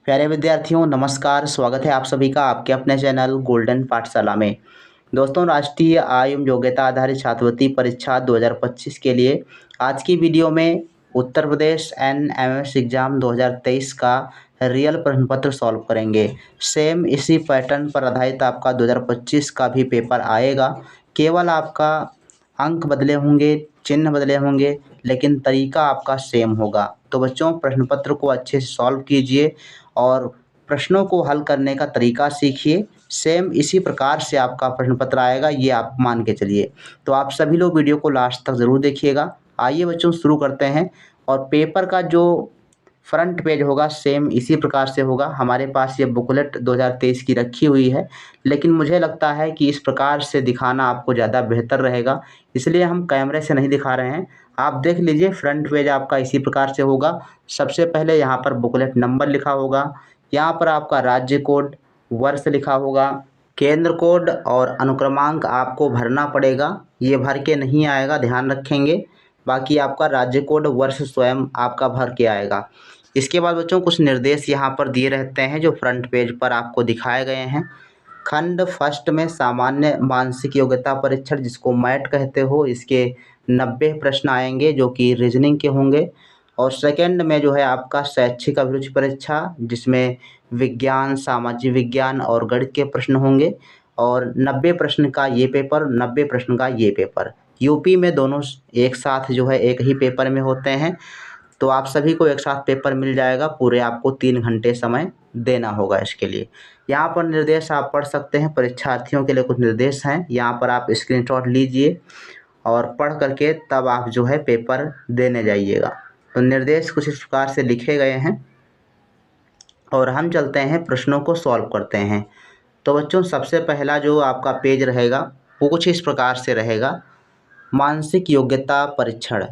प्यारे विद्यार्थियों नमस्कार, स्वागत है आप सभी का आपके अपने चैनल गोल्डन पाठशाला में। दोस्तों, राष्ट्रीय आय एवं योग्यता आधारित छात्रवृत्ति परीक्षा 2025 के लिए आज की वीडियो में उत्तर प्रदेश NMS एग्ज़ाम 2023 का रियल प्रश्न पत्र सॉल्व करेंगे। सेम इसी पैटर्न पर आधारित आपका 2025 का भी पेपर आएगा। केवल आपका अंक बदले होंगे, चिन्ह बदले होंगे, लेकिन तरीका आपका सेम होगा। तो बच्चों, प्रश्न पत्र को अच्छे से सॉल्व कीजिए और प्रश्नों को हल करने का तरीका सीखिए। सेम इसी प्रकार से आपका प्रश्न पत्र आएगा, ये आप मान के चलिए। तो आप सभी लोग वीडियो को लास्ट तक ज़रूर देखिएगा। आइए बच्चों, शुरू करते हैं। और पेपर का जो फ्रंट पेज होगा सेम इसी प्रकार से होगा। हमारे पास ये बुकलेट 2023 की रखी हुई है, लेकिन मुझे लगता है कि इस प्रकार से दिखाना आपको ज़्यादा बेहतर रहेगा, इसलिए हम कैमरे से नहीं दिखा रहे हैं। आप देख लीजिए, फ्रंट पेज आपका इसी प्रकार से होगा। सबसे पहले यहाँ पर बुकलेट नंबर लिखा होगा, यहाँ पर आपका राज्य कोड, वर्ष लिखा होगा, केंद्र कोड और अनुक्रमांक आपको भरना पड़ेगा। ये भर के नहीं आएगा, ध्यान रखेंगे। बाकी आपका राज्य कोड, वर्ष स्वयं आपका भर के आएगा। इसके बाद बच्चों कुछ निर्देश यहाँ पर दिए रहते हैं जो फ्रंट पेज पर आपको दिखाए गए हैं। खंड फर्स्ट में सामान्य मानसिक योग्यता परीक्षण, जिसको मैट कहते हो, इसके 90 प्रश्न आएंगे जो कि रीजनिंग के होंगे। और सेकंड में जो है आपका शैक्षिक अभिरुचि परीक्षा, जिसमें विज्ञान, सामाजिक विज्ञान और गणित के प्रश्न होंगे। और 90 प्रश्न का ये पेपर, 90 प्रश्न का ये पेपर। यूपी में दोनों एक साथ जो है एक ही पेपर में होते हैं, तो आप सभी को एक साथ पेपर मिल जाएगा। पूरे आपको 3 घंटे समय देना होगा इसके लिए। यहाँ पर निर्देश आप पढ़ सकते हैं, परीक्षार्थियों के लिए कुछ निर्देश हैं। यहाँ पर आप स्क्रीनशॉट लीजिए और पढ़ करके तब आप जो है पेपर देने जाइएगा। तो निर्देश कुछ इस प्रकार से लिखे गए हैं और हम चलते हैं प्रश्नों को सॉल्व करते हैं। तो बच्चों, सबसे पहला जो आपका पेज रहेगा वो कुछ इस प्रकार से रहेगा। मानसिक योग्यता परीक्षण,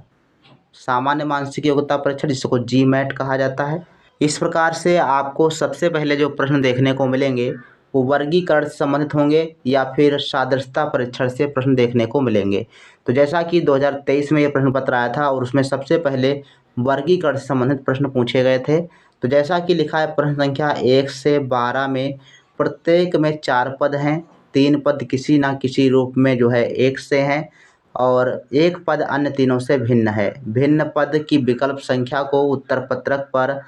सामान्य मानसिक योग्यता परीक्षण, जिसको GMAT कहा जाता है। इस प्रकार से आपको सबसे पहले जो प्रश्न देखने को मिलेंगे वो वर्गीकरण से संबंधित होंगे या फिर सादृश्यता परीक्षण से प्रश्न देखने को मिलेंगे। तो जैसा कि 2023 में ये प्रश्न पत्र आया था और उसमें सबसे पहले वर्गीकरण से संबंधित प्रश्न पूछे गए थे। तो जैसा कि लिखा है, प्रश्न संख्या 1 से 12 में प्रत्येक में 4 पद हैं। 3 पद किसी न किसी रूप में जो है 1 से हैं और 1 पद अन्य तीनों से भिन्न है। भिन्न पद की विकल्प संख्या को उत्तर पत्रक पर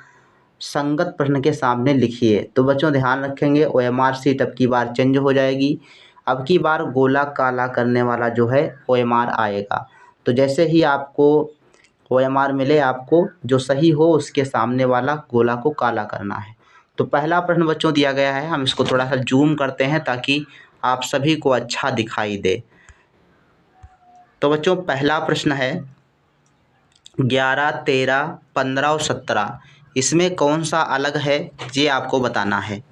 संगत प्रश्न के सामने लिखिए। तो बच्चों ध्यान रखेंगे, OMR सीट अब की बार चेंज हो जाएगी। अब की बार गोला काला करने वाला जो है OMR आएगा। तो जैसे ही आपको OMR मिले, आपको जो सही हो उसके सामने वाला गोला को काला करना है। तो पहला प्रश्न बच्चों दिया गया है, हम इसको थोड़ा सा जूम करते हैं ताकि आप सभी को अच्छा दिखाई दे। तो बच्चों, पहला प्रश्न है 11, 13, 15 और 17, इसमें कौन सा अलग है ये आपको बताना है।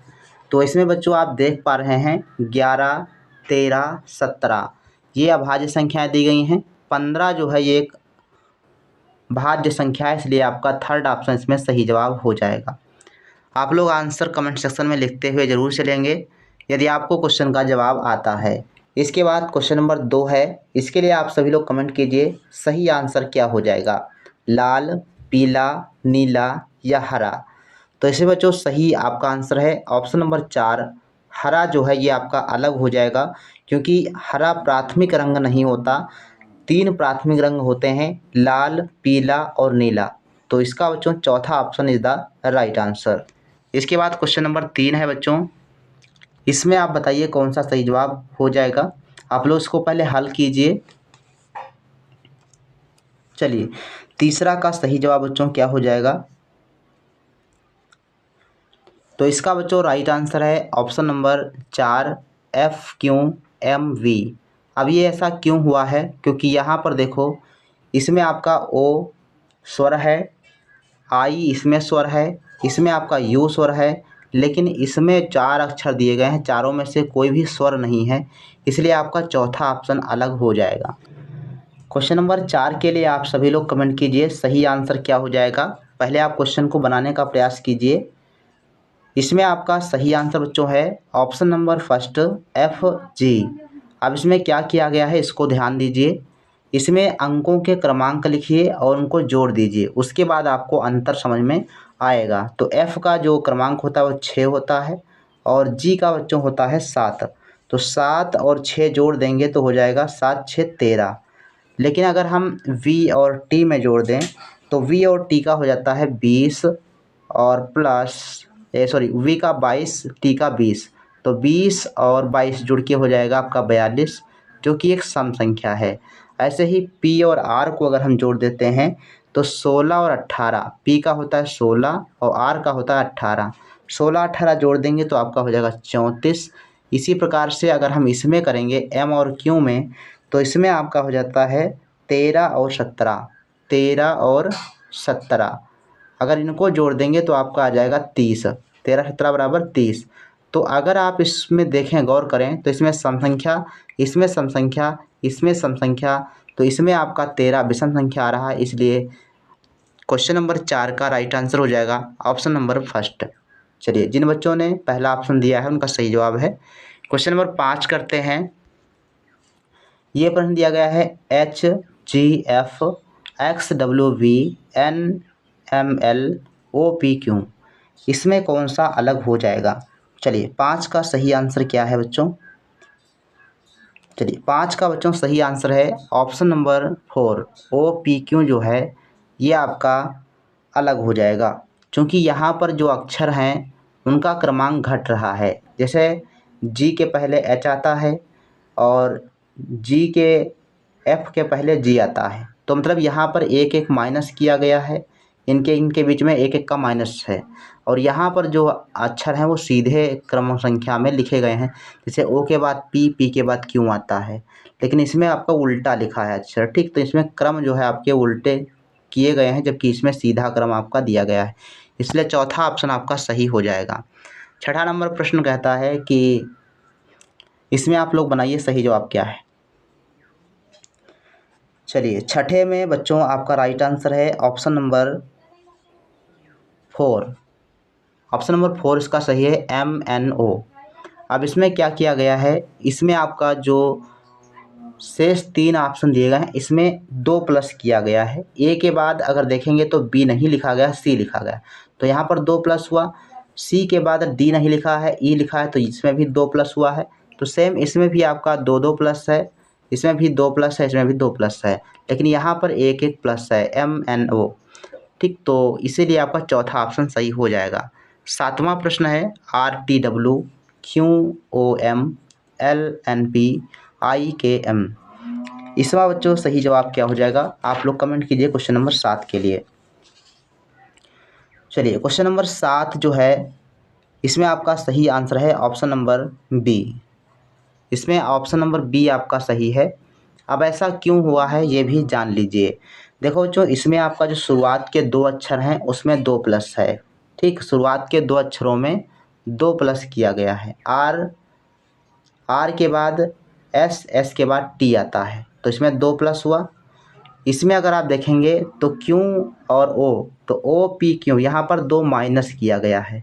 तो इसमें बच्चों आप देख पा रहे हैं 11, 13, 17 ये अभाज्य संख्याएं दी गई हैं। 15 जो है ये एक भाज्य संख्या है, इसलिए आपका थर्ड ऑप्शन इसमें सही जवाब हो जाएगा। आप लोग आंसर कमेंट सेक्शन में लिखते हुए ज़रूर चलेंगे यदि आपको क्वेश्चन का जवाब आता है। इसके बाद क्वेश्चन नंबर 2 है, इसके लिए आप सभी लोग कमेंट कीजिए सही आंसर क्या हो जाएगा, लाल, पीला, नीला या हरा। तो इसे बच्चों सही आपका आंसर है ऑप्शन नंबर 4, हरा जो है ये आपका अलग हो जाएगा, क्योंकि हरा प्राथमिक रंग नहीं होता। 3 प्राथमिक रंग होते हैं, लाल, पीला और नीला। तो इसका बच्चों चौथा option is the right answer. इसके बाद क्वेश्चन नंबर 3 है बच्चों, इसमें आप बताइए कौन सा सही जवाब हो जाएगा। आप लोग इसको पहले हल कीजिए। चलिए, तीसरा का सही जवाब बच्चों क्या हो जाएगा। तो इसका बच्चों राइट आंसर है ऑप्शन नंबर 4, FQMV। अब ये ऐसा क्यों हुआ है, क्योंकि यहाँ पर देखो इसमें आपका O स्वर है, I इसमें स्वर है, इसमें आपका U स्वर है, लेकिन इसमें 4 अक्षर दिए गए हैं, चारों में से कोई भी स्वर नहीं है, इसलिए आपका चौथा ऑप्शन अलग हो जाएगा। क्वेश्चन नंबर 4 के लिए आप सभी लोग कमेंट कीजिए सही आंसर क्या हो जाएगा। पहले आप क्वेश्चन को बनाने का प्रयास कीजिए। इसमें आपका सही आंसर बच्चों है ऑप्शन नंबर फर्स्ट, FG। अब इसमें क्या किया गया है इसको ध्यान दीजिए। इसमें अंकों के क्रमांक लिखिए और उनको जोड़ दीजिए, उसके बाद आपको अंतर समझ में आएगा। तो एफ का जो क्रमांक होता है वो 6 होता है और जी का बच्चों होता है 7। तो 7 और 6 जोड़ देंगे तो हो जाएगा 7 6 13। लेकिन अगर हम वी और टी में जोड़ दें तो वी और टी का हो जाता है 20 और प्लस वी का 22 टी का 20। तो 20 और 22 जुड़ के हो जाएगा आपका 42, जो कि एक सम संख्या है। ऐसे ही पी और आर को अगर हम जोड़ देते हैं तो 16 और 18, पी का होता है 16 और आर का होता है 18। 16 18 जोड़ देंगे तो आपका हो जाएगा 34। इसी प्रकार से अगर हम इसमें करेंगे एम और क्यू में तो इसमें आपका हो जाता है 13 और 17। 13 और 17 अगर इनको जोड़ देंगे तो आपका आ जाएगा 30। 13 17 बराबर 30। तो अगर आप इसमें देखें, गौर करें तो इसमें सम संख्या, इसमें सम संख्या, इसमें सम संख्या, तो इसमें आपका 13 विषम संख्या आ रहा है। इसलिए क्वेश्चन नंबर 4 का राइट आंसर हो जाएगा ऑप्शन नंबर फर्स्ट। चलिए, जिन बच्चों ने पहला ऑप्शन दिया है उनका सही जवाब है। क्वेश्चन नंबर 5 करते हैं। ये प्रश्न दिया गया है H G F X W V N M L O P Q, इसमें कौन सा अलग हो जाएगा। चलिए, 5 का सही आंसर क्या है बच्चों। चलिए, 5 का बच्चों सही आंसर है option number 4। O P Q जो है ये आपका अलग हो जाएगा, क्योंकि यहाँ पर जो अक्षर हैं उनका क्रमांक घट रहा है। जैसे जी के पहले एच आता है और जी के एफ के पहले जी आता है, तो मतलब यहाँ पर एक एक माइनस किया गया है, इनके इनके बीच में एक एक का माइनस है। और यहाँ पर जो अक्षर हैं वो सीधे क्रम संख्या में लिखे गए हैं। जैसे ओ के बाद पी, पी के बाद क्यू आता है, लेकिन इसमें आपका उल्टा लिखा है अक्षर। ठीक, तो इसमें क्रम जो है आपके उल्टे किए गए हैं, जबकि इसमें सीधा क्रम आपका दिया गया है। इसलिए चौथा ऑप्शन आपका सही हो जाएगा। छठा नंबर प्रश्न कहता है कि इसमें आप लोग बनाइए सही जवाब क्या है। चलिए, छठे में बच्चों आपका राइट आंसर है ऑप्शन नंबर 4। ऑप्शन नंबर 4 इसका सही है MNO। अब इसमें क्या किया गया है, इसमें आपका जो शेष 3 ऑप्शन दिए गए हैं इसमें 2 प्लस किया गया है। ए के बाद अगर देखेंगे तो बी नहीं लिखा गया, सी लिखा गया, तो यहाँ पर 2 प्लस हुआ। सी के बाद डी नहीं लिखा है, ई लिखा है, तो इसमें भी 2 प्लस हुआ है। तो सेम इसमें भी आपका 2 प्लस है, इसमें भी 2 प्लस है, इसमें भी 2 प्लस है, लेकिन यहाँ पर एक एक प्लस है MNO। ठीक, तो इसीलिए आपका चौथा ऑप्शन सही हो जाएगा। सातवां प्रश्न है RTW QOM LNP IKM, इसका बच्चों सही जवाब क्या हो जाएगा, आप लोग कमेंट कीजिए क्वेश्चन नंबर 7 के लिए। चलिए, क्वेश्चन नंबर 7 जो है इसमें आपका सही आंसर है ऑप्शन नंबर बी। इसमें ऑप्शन नंबर बी आपका सही है। अब ऐसा क्यों हुआ है ये भी जान लीजिए। देखो बच्चों, इसमें आपका जो शुरुआत के 2 अक्षर हैं उसमें 2 प्लस है। ठीक, शुरुआत के 2 अक्षरों में 2 प्लस किया गया है। आर, आर के बाद एस, एस के बाद टी आता है, तो इसमें 2 प्लस हुआ। इसमें अगर आप देखेंगे तो क्यू और ओ, तो ओ पी क्यू यहाँ पर 2 माइनस किया गया है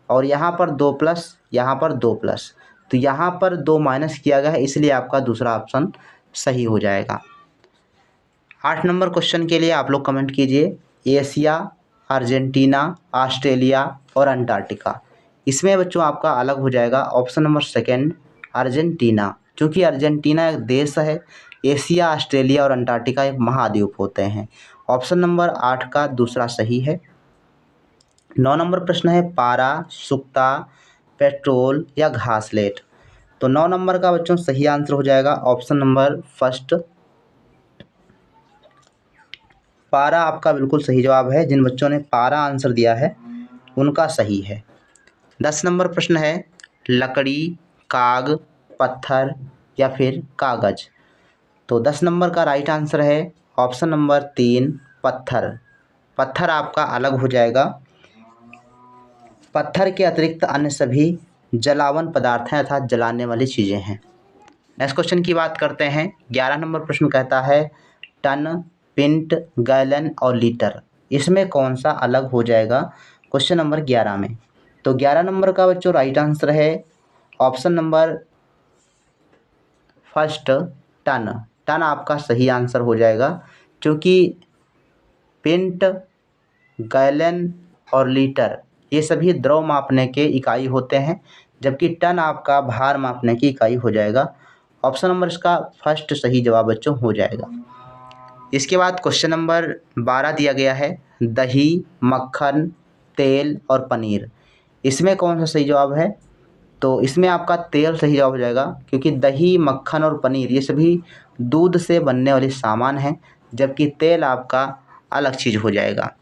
और यहाँ पर 2 प्लस, यहाँ पर 2 प्लस, तो यहाँ पर 2 माइनस किया गया है, इसलिए आपका दूसरा ऑप्शन सही हो जाएगा। 8 नंबर क्वेश्चन के लिए आप लोग कमेंट कीजिए एशिया, अर्जेंटीना, ऑस्ट्रेलिया और अंटार्कटिका, इसमें बच्चों आपका अलग हो जाएगा ऑप्शन नंबर सेकंड अर्जेंटीना, क्योंकि अर्जेंटीना एक देश है। एशिया, ऑस्ट्रेलिया और अंटार्कटिका एक महाद्वीप होते हैं। ऑप्शन नंबर 8 का दूसरा सही है। 9 नंबर प्रश्न है पारा, सुक्ता, पेट्रोल या घासलेट, तो 9 नंबर का बच्चों सही आंसर हो जाएगा ऑप्शन नंबर फर्स्ट, पारा आपका बिल्कुल सही जवाब है। जिन बच्चों ने पारा आंसर दिया है उनका सही है। 10 नंबर प्रश्न है लकड़ी, काग, पत्थर या फिर कागज, तो 10 नंबर का राइट आंसर है ऑप्शन नंबर 3 पत्थर। पत्थर आपका अलग हो जाएगा। पत्थर के अतिरिक्त अन्य सभी जलावन पदार्थ हैं अर्थात जलाने वाली चीज़ें हैं। नेक्स्ट क्वेश्चन की बात करते हैं। 11 नंबर प्रश्न कहता है टन, पिंट, गैलन और लीटर, इसमें कौन सा अलग हो जाएगा क्वेश्चन नंबर 11 में। तो 11 नंबर का बच्चों राइट आंसर है option number first ton. Ton आपका सही आंसर हो जाएगा, क्योंकि पिंट, गैलन और लीटर ये सभी द्रव मापने के इकाई होते हैं, जबकि टन आपका भार मापने की इकाई हो जाएगा। ऑप्शन नंबर इसका फर्स्ट सही जवाब बच्चों हो जाएगा। इसके बाद क्वेश्चन नंबर 12 दिया गया है, दही, मक्खन, तेल और पनीर, इसमें कौन सा सही जवाब है? तो इसमें आपका तेल सही जवाब हो जाएगा, क्योंकि दही, मक्खन और पनीर ये सभी दूध से बनने वाले सामान हैं, जबकि तेल आपका अलग चीज़ हो जाएगा।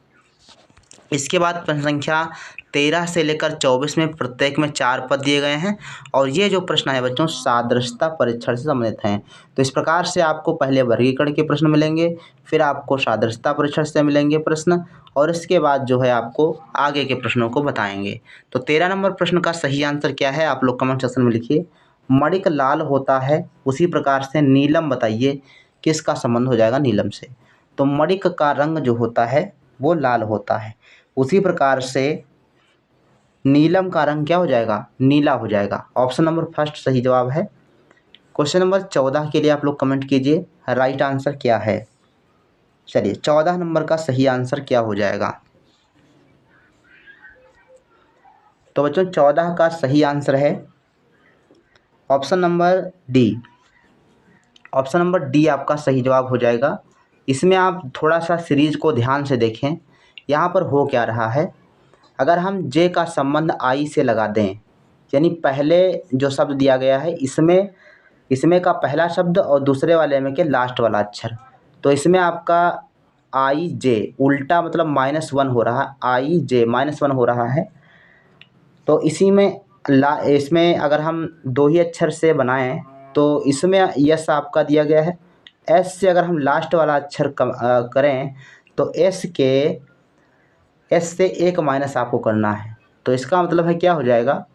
इसके बाद प्रश्न संख्या 13 से लेकर 24 में प्रत्येक में 4 पद दिए गए हैं, और ये जो प्रश्न है बच्चों सादृश्यता परीक्षण से संबंधित हैं। तो इस प्रकार से आपको पहले वर्गीकरण के प्रश्न मिलेंगे, फिर आपको सादृश्यता परीक्षण से मिलेंगे प्रश्न, और इसके बाद जो है आपको आगे के प्रश्नों को बताएंगे। तो 13 नंबर प्रश्न का सही आंसर क्या है, आप लोग कमेंट सेक्शन में लिखिए। मणिक लाल होता है, उसी प्रकार से नीलम बताइए किसका संबंध हो जाएगा नीलम से। तो मणिक का रंग जो होता है वो लाल होता है, उसी प्रकार से नीलम का रंग क्या हो जाएगा, नीला हो जाएगा। ऑप्शन नंबर फर्स्ट सही जवाब है। क्वेश्चन नंबर 14 के लिए आप लोग कमेंट कीजिए राइट आंसर क्या है। चलिए 14 नंबर का सही आंसर क्या हो जाएगा। तो बच्चों 14 का सही आंसर है option number D. Option number D आपका सही जवाब हो जाएगा। इसमें आप थोड़ा सा सीरीज को ध्यान से देखें, यहाँ पर हो क्या रहा है। अगर हम जे का संबंध आई से लगा दें, यानी पहले जो शब्द दिया गया है इसमें का पहला शब्द और दूसरे वाले में के लास्ट वाला अक्षर, तो इसमें आपका आई जे उल्टा मतलब -1 हो रहा है, आई जे -1 हो रहा है। तो इसी में इसमें अगर हम दो ही अक्षर से बनाएं तो इसमें यस आपका दिया गया है। एस से अगर हम लास्ट वाला अक्षर करें तो एस से एक माइनस आपको करना है, तो इसका मतलब है क्या हो जाएगा,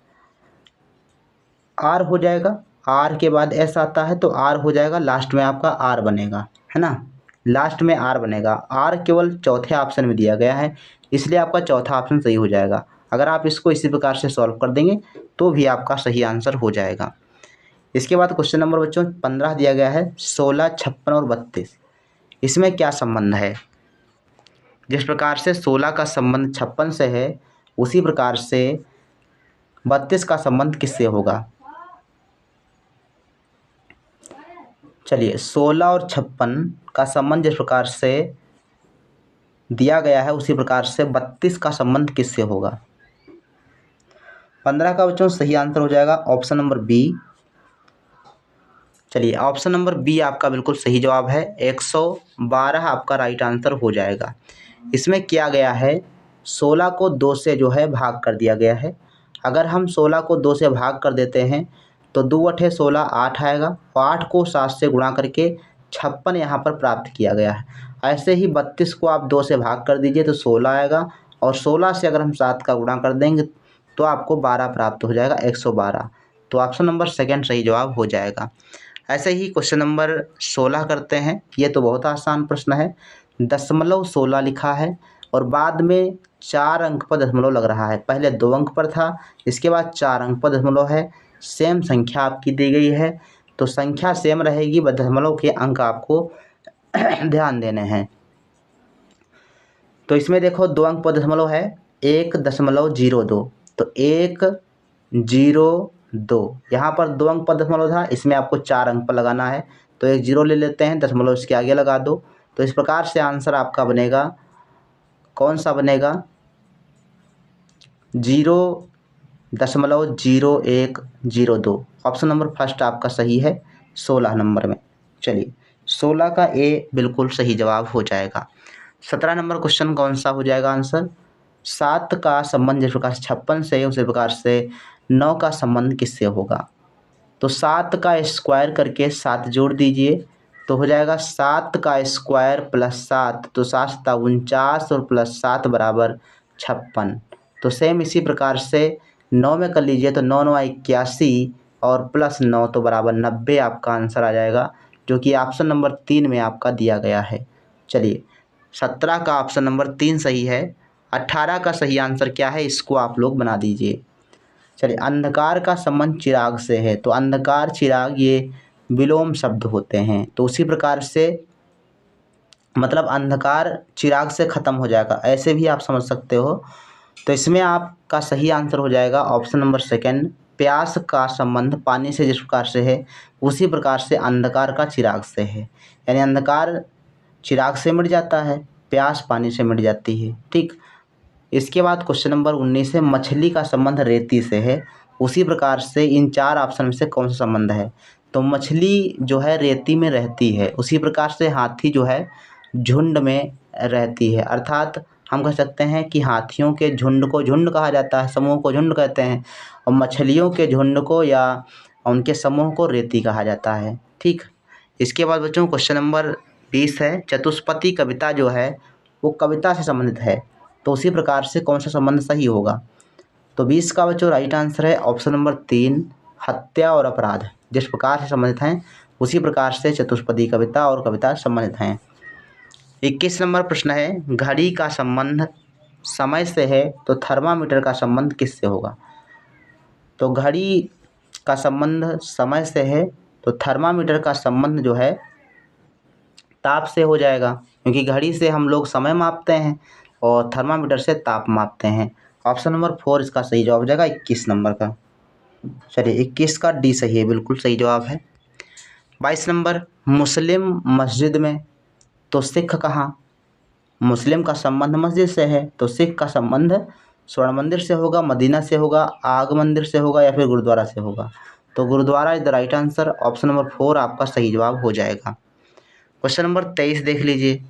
आर हो जाएगा। आर के बाद एस आता है तो आर हो जाएगा, लास्ट में आपका आर बनेगा, है ना, लास्ट में आर बनेगा। आर केवल चौथे ऑप्शन में दिया गया है, इसलिए आपका चौथा ऑप्शन सही हो जाएगा। अगर आप इसको इसी प्रकार से सॉल्व कर देंगे तो भी आपका सही आंसर हो जाएगा। इसके बाद क्वेश्चन नंबर बच्चों 15 दिया गया है, 16, 56 और 32, इसमें क्या संबंध है। जिस प्रकार से 16 का संबंध 56 से है, उसी प्रकार से 32 का संबंध किससे होगा। चलिए 16 और 56 का संबंध जिस प्रकार से दिया गया है, उसी प्रकार से 32 का संबंध किससे होगा। 15 का बच्चों सही आंसर हो जाएगा ऑप्शन नंबर बी। चलिए ऑप्शन नंबर बी आपका बिल्कुल सही जवाब है, 112 आपका राइट आंसर हो जाएगा। इसमें किया गया है 16 को 2 से जो है भाग कर दिया गया है। अगर हम 16 को 2 से भाग कर देते हैं तो 2 अठे 16 8 आएगा, 8 को 7 से गुणा करके 56 यहाँ पर प्राप्त किया गया है। ऐसे ही 32 को आप 2 से भाग कर दीजिए तो 16 आएगा, और 16 से अगर हम 7 का गुणा कर देंगे तो आपको 12 प्राप्त हो जाएगा, 112। तो ऑप्शन नंबर सेकंड सही जवाब हो जाएगा। ऐसे ही क्वेश्चन नंबर 16 करते हैं। ये तो बहुत आसान प्रश्न है, 0.16 लिखा है और बाद में 4 अंक पर दशमलव लग रहा है। पहले 2 अंक पर था, इसके बाद 4 अंक पर दशमलव है। सेम संख्या आपकी दी गई है, तो संख्या सेम रहेगी, बस दशमलव के अंक आपको ध्यान देने हैं। तो इसमें देखो 2 अंक पर दशमलव है, 1.02, तो 102। यहाँ पर 2 अंक पर दशमलव था, इसमें आपको 4 अंक पर लगाना है, तो एक 0 ले लेते हैं, दशमलव इसके आगे लगा दो। तो इस प्रकार से आंसर आपका बनेगा, कौन सा बनेगा, 0.0102। ऑप्शन नंबर फर्स्ट आपका सही है 16 नंबर में। चलिए 16 का ए बिल्कुल सही जवाब हो जाएगा। 17 नंबर क्वेश्चन कौन सा हो जाएगा आंसर, 7 का संबंध जिस प्रकार से 56 से उसी प्रकार से 9 का संबंध किससे होगा। तो 7 का स्क्वायर करके 7 जोड़ दीजिए तो हो जाएगा 7 का स्क्वायर प्लस 7, तो 7 7 49 और प्लस 7 बराबर 56। तो सेम इसी प्रकार से 9 में कर लीजिए तो 9 9 81 और प्लस 9 तो बराबर 90 आपका आंसर आ जाएगा, जो कि ऑप्शन नंबर 3 में आपका दिया गया है। चलिए 17 का ऑप्शन नंबर 3 सही है। 18 का सही आंसर क्या है, इसको आप लोग बना दीजिए। चलिए अंधकार का संबंध चिराग से है, तो अंधकार चिराग ये विलोम शब्द होते हैं, तो उसी प्रकार से मतलब अंधकार चिराग से ख़त्म हो जाएगा, ऐसे भी आप समझ सकते हो। तो इसमें आपका सही आंसर हो जाएगा ऑप्शन नंबर सेकंड, प्यास का संबंध पानी से जिस प्रकार से है उसी प्रकार से अंधकार का चिराग से है। यानी अंधकार चिराग से मिट जाता है, प्यास पानी से मिट जाती है। ठीक। इसके बाद क्वेश्चन नंबर 19 है, मछली का संबंध रेती से है, उसी प्रकार से इन चार ऑप्शन में से कौन सा संबंध है? तो मछली जो है रेती में रहती है, उसी प्रकार से हाथी जो है झुंड में रहती है। अर्थात हम कह सकते हैं कि हाथियों के झुंड को झुंड कहा जाता है, समूह को झुंड कहते हैं, और मछलियों के झुंड को या उनके समूह को रेती कहा जाता है। ठीक। इसके बाद बच्चों क्वेश्चन नंबर 20 है, चतुष्पदी कविता जो है वो कविता से संबंधित है, तो उसी प्रकार से कौन सा संबंध सही होगा? तो 20 का बच्चों राइट आंसर है ऑप्शन नंबर 3, हत्या और अपराध जिस प्रकार से संबंधित हैं उसी प्रकार से चतुष्पदी कविता और कविता संबंधित हैं। 21 नंबर प्रश्न है, घड़ी का संबंध समय से है तो थर्मामीटर का संबंध किससे होगा? तो घड़ी का संबंध समय से है तो थर्मामीटर का संबंध जो है ताप से हो जाएगा, क्योंकि घड़ी से हम लोग समय मापते हैं और थर्मामीटर से ताप मापते हैं। ऑप्शन नंबर 4 इसका सही जवाब हो जाएगा 21 नंबर का। चलिए 21 का डी सही है, बिल्कुल सही जवाब है। 22 नंबर, मुस्लिम मस्जिद में तो सिख कहाँ? मुस्लिम का संबंध मस्जिद से है तो सिख का संबंध स्वर्ण मंदिर से होगा, मदीना से होगा, आग मंदिर से होगा या फिर गुरुद्वारा से होगा। तो gurdwara is the right answer, option number 4 आपका सही जवाब हो जाएगा। क्वेश्चन नंबर 23 देख लीजिए,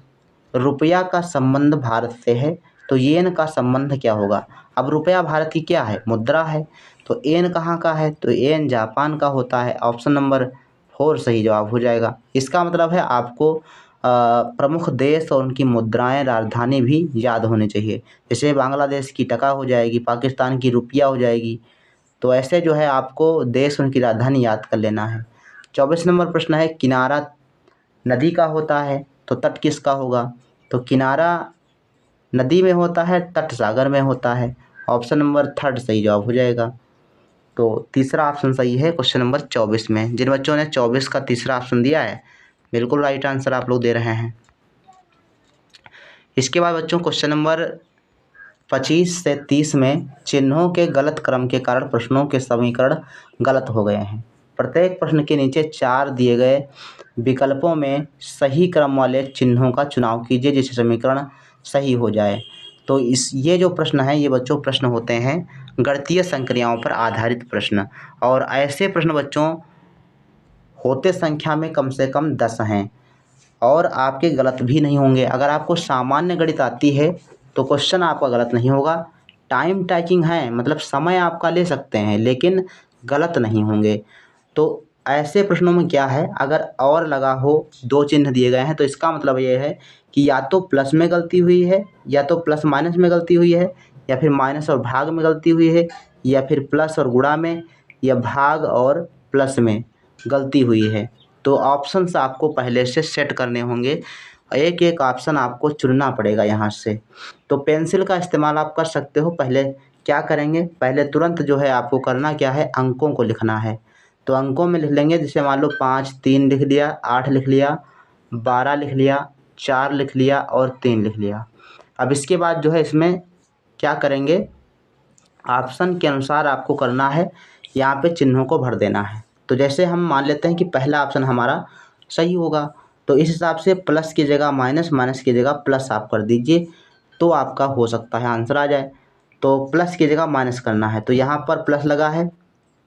रुपया का संबंध भारत से है तो येन का संबंध क्या होगा? अब रुपया भारत की क्या है? मुद्रा है। तो येन कहाँ का है? तो येन जापान का होता है। ऑप्शन नंबर 4 सही जवाब हो जाएगा। इसका मतलब है आपको प्रमुख देश और उनकी मुद्राएं राजधानी भी याद होनी चाहिए। जैसे बांग्लादेश की टका हो जाएगी, पाकिस्तान की रुपया हो जाएगी, तो ऐसे जो है आपको देश उनकी राजधानी याद कर लेना है। 24 नंबर प्रश्न है, किनारा नदी का होता है तो तट किसका होगा? तो किनारा नदी में होता है, तट सागर में होता है। ऑप्शन नंबर 3 सही जवाब हो जाएगा। तो तीसरा ऑप्शन सही है क्वेश्चन नंबर 24 में। जिन बच्चों ने 24 का तीसरा ऑप्शन दिया है बिल्कुल राइट आंसर आप लोग दे रहे हैं। इसके बाद बच्चों क्वेश्चन नंबर 25 से 30 में चिन्हों के गलत क्रम के कारण प्रश्नों के समीकरण गलत हो गए हैं। प्रत्येक प्रश्न के नीचे 4 दिए गए विकल्पों में सही क्रम वाले चिन्हों का चुनाव कीजिए जिससे समीकरण सही हो जाए। तो ये जो प्रश्न है ये बच्चों प्रश्न होते हैं गणितीय संक्रियाओं पर आधारित प्रश्न, और ऐसे प्रश्न बच्चों होते संख्या में कम से कम 10 हैं और आपके गलत भी नहीं होंगे। अगर आपको सामान्य गणित आती है तो क्वेश्चन आपका गलत नहीं होगा। टाइम टैकिंग है, मतलब समय आपका ले सकते हैं लेकिन गलत नहीं होंगे। तो ऐसे प्रश्नों में क्या है, अगर और लगा हो, 2 चिन्ह दिए गए हैं तो इसका मतलब ये है कि या तो प्लस में गलती हुई है, या तो प्लस माइनस में गलती हुई है, या फिर माइनस और भाग में गलती हुई है, या फिर प्लस और गुणा में, या भाग और प्लस में गलती हुई है। तो ऑप्शंस आपको पहले से सेट करने होंगे, एक एक ऑप्शन आपको चुनना पड़ेगा यहाँ से। तो पेंसिल का इस्तेमाल आप कर सकते हो। पहले क्या करेंगे, पहले तुरंत जो है आपको करना क्या है, अंकों को लिखना है। तो अंकों में लिख लेंगे, जैसे मान लो 5 3 लिख लिया, 8 लिख लिया, 12 लिख लिया, 4 लिख लिया और 3 लिख लिया। अब इसके बाद जो है इसमें क्या करेंगे, ऑप्शन के अनुसार आपको करना है, यहाँ पे चिन्हों को भर देना है। तो जैसे हम मान लेते हैं कि पहला ऑप्शन हमारा सही होगा, तो इस हिसाब से प्लस की जगह माइनस, माइनस की जगह प्लस आप कर दीजिए, तो आपका हो सकता है आंसर आ जाए। तो प्लस की जगह माइनस करना है, तो यहाँ पर प्लस लगा है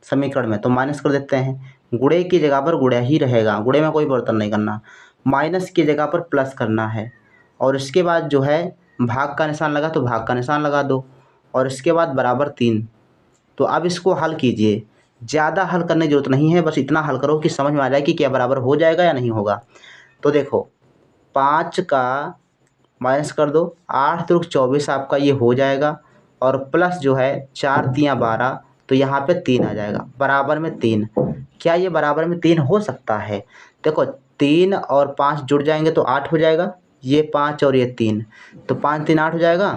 समीकरण में तो माइनस कर देते हैं। गुणे की जगह पर गुणा ही रहेगा, गुणे में कोई परिवर्तन नहीं करना। माइनस की जगह पर प्लस करना है, और इसके बाद जो है भाग का निशान लगा तो भाग का निशान लगा दो, और इसके बाद बराबर 3। तो अब इसको हल कीजिए, ज़्यादा हल करने की जरूरत नहीं है, बस इतना हल करो कि समझ में आ जाए कि क्या बराबर हो जाएगा या नहीं होगा। तो देखो 5 का माइनस कर दो, 8 त्रिक 24 आपका ये हो जाएगा, और प्लस जो है 4 तियाँ 12, तो यहाँ पे 3 आ जाएगा, बराबर में 3। क्या ये बराबर में 3 हो सकता है? देखो 3 और 5 जुड़ जाएंगे तो 8 हो जाएगा, ये 5 और ये 3, तो 5 3 8 हो जाएगा।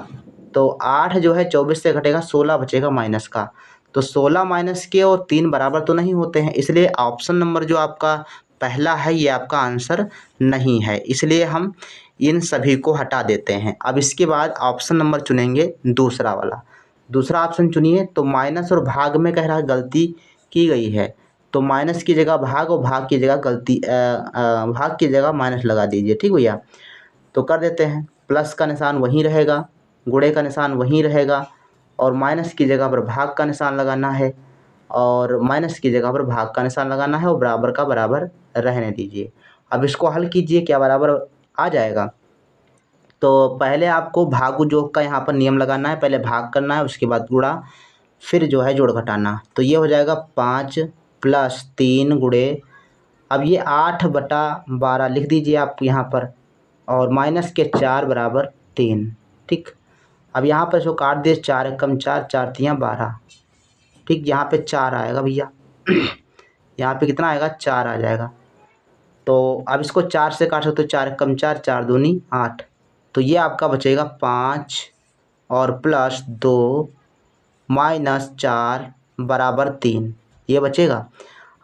तो 8 जो है 24 से घटेगा, 16 बचेगा माइनस का। तो 16 माइनस के और 3 बराबर तो नहीं होते हैं, इसलिए ऑप्शन नंबर जो आपका पहला है ये आपका आंसर नहीं है, इसलिए हम इन सभी को हटा देते हैं। अब इसके बाद ऑप्शन नंबर चुनेंगे दूसरा वाला। दूसरा ऑप्शन चुनिए। तो माइनस और भाग में कह रहा है गलती की गई है, तो माइनस की जगह भाग और भाग की जगह भाग की जगह माइनस लगा दीजिए। ठीक भैया, तो कर देते हैं। प्लस का निशान वहीं रहेगा, गुणे का निशान वहीं रहेगा, और माइनस की जगह पर भाग का निशान लगाना है, और माइनस की जगह पर भाग का निशान लगाना है, और बराबर का बराबर रहने दीजिए। अब इसको हल कीजिए, क्या बराबर आ जाएगा। तो पहले आपको भाग योग का यहाँ पर नियम लगाना है, पहले भाग करना है, उसके बाद गुणा, फिर जो है जोड़ घटाना। तो ये हो जाएगा 5 + 3 गुणे, अब ये 8/12 लिख दीजिए आप यहाँ पर, और माइनस के 4 बराबर 3। ठीक, अब यहाँ पर इसको काट दिए, 4 एकम 4, 4 तियाँ 12। ठीक, यहाँ पे 4 आएगा भैया। यहाँ पे कितना आएगा, 4 आ जाएगा। तो अब इसको 4 से काट सकते हो, 4 एकम 4, 4 दूनी 8। तो ये आपका बचेगा 5 और +2 -4 बराबर 3, ये बचेगा।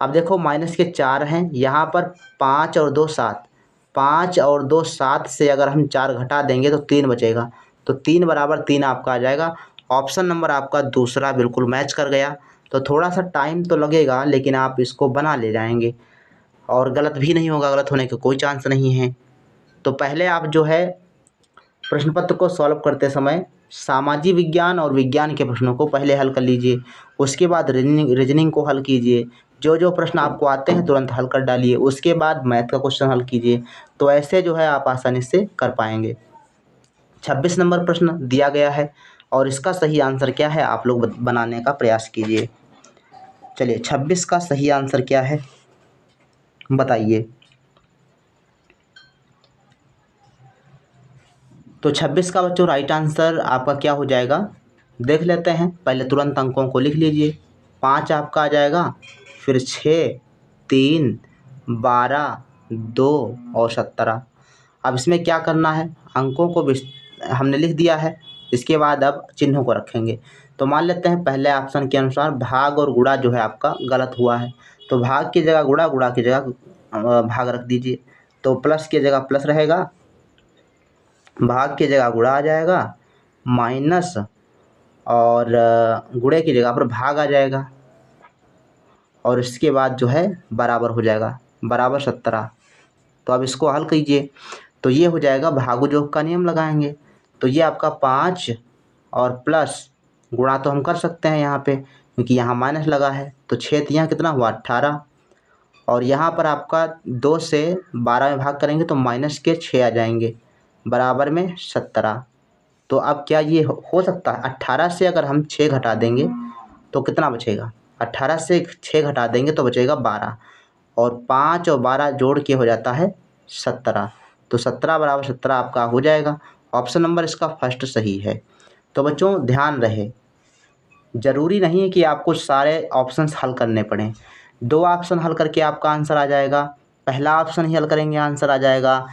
अब देखो माइनस के 4 हैं, यहाँ पर 5 और 2 7, 5 और 2 7 से अगर हम 4 घटा देंगे तो 3 बचेगा। तो 3 बराबर 3 आपका आ जाएगा। ऑप्शन नंबर आपका दूसरा बिल्कुल मैच कर गया। तो थोड़ा सा टाइम तो लगेगा, लेकिन आप इसको बना ले जाएंगे और गलत भी नहीं होगा, गलत होने का कोई चांस नहीं है। तो पहले आप जो है प्रश्न पत्र को सॉल्व करते समय सामाजिक विज्ञान और विज्ञान के प्रश्नों को पहले हल कर लीजिए, उसके बाद रीजनिंग को हल कीजिए। जो जो प्रश्न आपको आते हैं तुरंत हल कर डालिए, उसके बाद मैथ का क्वेश्चन हल कीजिए। तो ऐसे जो है आप आसानी से कर पाएंगे। 26 नंबर प्रश्न दिया गया है, और इसका सही आंसर क्या है आप लोग बनाने का प्रयास कीजिए। चलिए 26 का सही आंसर क्या है बताइए। तो 26 का बच्चों राइट आंसर आपका क्या हो जाएगा, देख लेते हैं। पहले तुरंत अंकों को लिख लीजिए। 5 आपका आ जाएगा, फिर 6, 3, 12, 2 और 17। अब इसमें क्या करना है, अंकों को हमने लिख दिया है, इसके बाद अब चिन्हों को रखेंगे। तो मान लेते हैं पहले ऑप्शन के अनुसार भाग और गुणा जो है आपका गलत हुआ है। तो भाग की जगह गुणा, गुणा की जगह भाग रख दीजिए। तो प्लस की जगह प्लस रहेगा, भाग की जगह गुणा आ जाएगा, माइनस और गुणे की जगह पर भाग आ जाएगा, और इसके बाद जो है बराबर हो जाएगा, बराबर 17। तो अब इसको हल कीजिए। तो ये हो जाएगा, भागु योग का नियम लगाएंगे। तो ये आपका 5 और प्लस गुणा तो हम कर सकते हैं यहाँ पे, क्योंकि यहाँ माइनस लगा है। तो 6 तियाँ कितना हुआ 18, और यहाँ पर आपका 2 से 12 में भाग करेंगे तो माइनस के 6 आ जाएंगे, बराबर में 17। तो अब क्या ये हो सकता है, 18 से अगर हम 6 घटा देंगे तो कितना बचेगा, 18 से 6 घटा देंगे तो बचेगा 12, और 5 और 12 जोड़ के हो जाता है 17। तो 17 बराबर 17 आपका हो जाएगा। ऑप्शन नंबर इसका फर्स्ट सही है। तो बच्चों ध्यान रहे, ज़रूरी नहीं है कि आपको सारे ऑप्शंस हल करने पड़ें। 2 ऑप्शन हल करके आपका आंसर आ जाएगा, पहला ऑप्शन ही हल करेंगे आंसर आ जाएगा।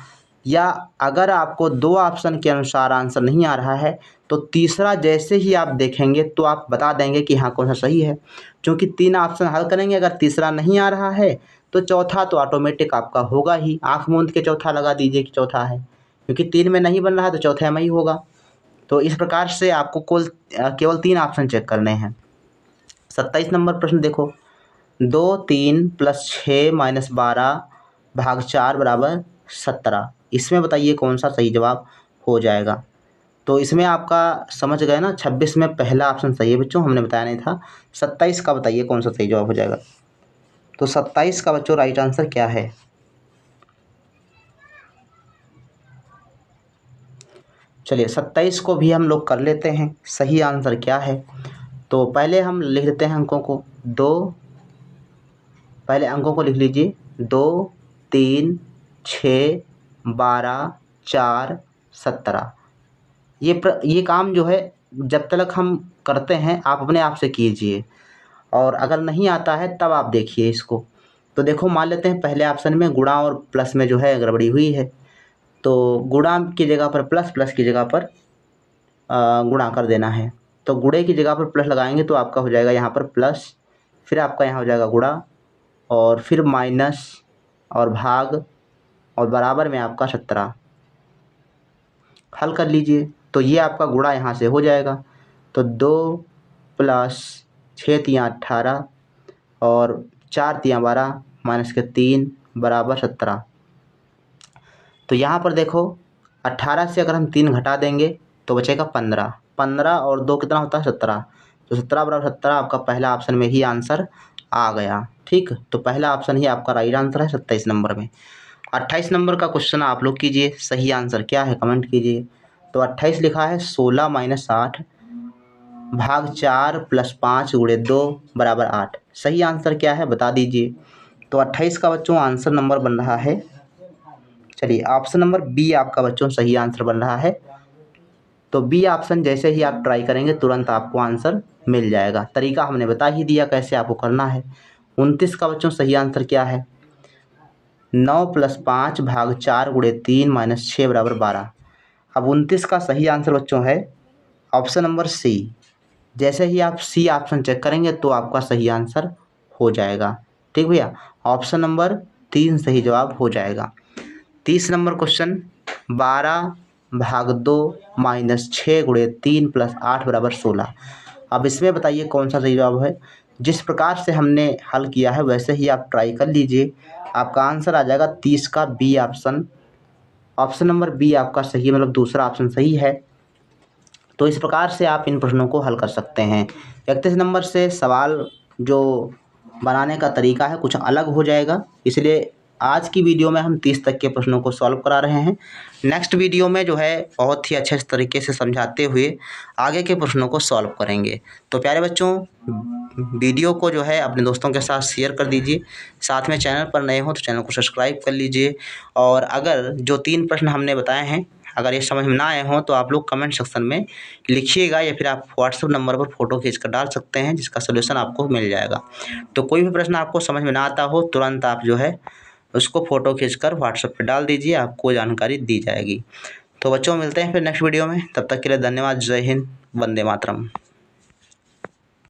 या अगर आपको 2 ऑप्शन के अनुसार आंसर नहीं आ रहा है तो तीसरा जैसे ही आप देखेंगे तो आप बता देंगे कि हाँ कौन सा सही है। क्योंकि 3 ऑप्शन हल करेंगे, अगर तीसरा नहीं आ रहा है तो चौथा तो ऑटोमेटिक आपका होगा ही। आँख मूंद के चौथा लगा दीजिए कि चौथा है, क्योंकि 3 में नहीं बन रहा है तो चौथे में ही होगा। तो इस प्रकार से आपको केवल 3 ऑप्शन चेक करने हैं। 27 नंबर प्रश्न देखो, 2, 3 + 6 - 12 भाग 4 बराबर 17। इसमें बताइए कौन सा सही जवाब हो जाएगा। तो इसमें आपका समझ गए ना, 26 में पहला ऑप्शन सही है बच्चों, हमने बताया नहीं था। 27 का बताइए कौन सा सही जवाब हो जाएगा। तो 27 का बच्चों राइट आंसर क्या है। चलिए 27 को भी हम लोग कर लेते हैं, सही आंसर क्या है। तो पहले हम लिख देते हैं अंकों को, पहले अंकों को लिख लीजिए, 2, 3, 6, 12, 4, 17। ये काम जो है जब तक हम करते हैं आप अपने आप से कीजिए, और अगर नहीं आता है तब आप देखिए इसको। तो देखो मान लेते हैं पहले ऑप्शन में गुणा और प्लस में जो है गड़बड़ी हुई है, तो गुणा की जगह पर प्लस, प्लस की जगह पर गुणा कर देना है। तो गुणे की जगह पर प्लस लगाएंगे तो आपका हो जाएगा यहाँ पर प्लस, फिर आपका यहाँ हो जाएगा गुणा, और फिर माइनस और भाग, और बराबर में आपका 17। हल कर लीजिए। तो ये आपका गुणा यहाँ से हो जाएगा, तो 2 प्लस 6 तियाँ 18 और 4 तियाँ 12 माइनस के 3 बराबर 17। तो यहाँ पर देखो 18 से अगर हम 3 घटा देंगे तो बचेगा 15। 15 और 2 कितना होता है 17। तो 17 बराबर 17 आपका पहला ऑप्शन में ही आंसर आ गया। ठीक, तो पहला ऑप्शन ही आपका राइट आंसर है 27 नंबर में। 28 नंबर का क्वेश्चन आप लोग कीजिए, सही आंसर क्या है कमेंट कीजिए। तो 28 लिखा है 16 माइनस 8 भाग 4 प्लस 5 गुणे 2 बराबर 8। सही आंसर क्या है बता दीजिए। तो 28 का बच्चों आंसर नंबर बन रहा है, चलिए ऑप्शन नंबर बी आपका बच्चों सही आंसर बन रहा है। तो बी ऑप्शन जैसे ही आप ट्राई करेंगे तुरंत आपको आंसर मिल जाएगा। तरीका हमने बता ही दिया कैसे आपको करना है। 29 का बच्चों सही आंसर क्या है, 9 प्लस 5 भाग 4 गुणे 3 माइनस 6 बराबर 12। अब 29 का सही आंसर बच्चों है ऑप्शन नंबर सी। जैसे ही आप सी ऑप्शन चेक करेंगे तो आपका सही आंसर हो जाएगा। ठीक भैया, ऑप्शन नंबर 3 सही जवाब हो जाएगा। 30 नंबर क्वेश्चन, 12 भाग 2 माइनस 6 गुणे 3 प्लस 8 बराबर 16। अब इसमें बताइए कौन सा सही जवाब है। जिस प्रकार से हमने हल किया है वैसे ही आप ट्राई कर लीजिए, आपका आंसर आ जाएगा 30 का B option. Option number B आपका सही है, मतलब दूसरा ऑप्शन सही है। तो इस प्रकार से आप इन प्रश्नों को हल कर सकते हैं। 31 नंबर से सवाल जो बनाने का तरीका है कुछ अलग हो जाएगा, इसलिए आज की वीडियो में हम 30 तक के प्रश्नों को सॉल्व करा रहे हैं। नेक्स्ट वीडियो में जो है बहुत ही अच्छे तरीके से समझाते हुए आगे के प्रश्नों को सॉल्व करेंगे। तो प्यारे बच्चों, वीडियो को जो है अपने दोस्तों के साथ शेयर कर दीजिए। साथ में चैनल पर नए हो तो चैनल को सब्सक्राइब कर लीजिए। और अगर जो 3 प्रश्न हमने बताए हैं अगर ये समझ में ना आए हों तो आप लोग कमेंट सेक्शन में लिखिएगा, या फिर आप व्हाट्सएप नंबर पर फ़ोटो खींचकर डाल सकते हैं जिसका सलूशन आपको मिल जाएगा। तो कोई भी प्रश्न आपको समझ में ना आता हो तुरंत आप जो है उसको फ़ोटो खींचकर व्हाट्सएप पे डाल दीजिए, आपको जानकारी दी जाएगी। तो बच्चों मिलते हैं फिर नेक्स्ट वीडियो में, तब तक के लिए धन्यवाद। जय हिंद, वंदे मातरम।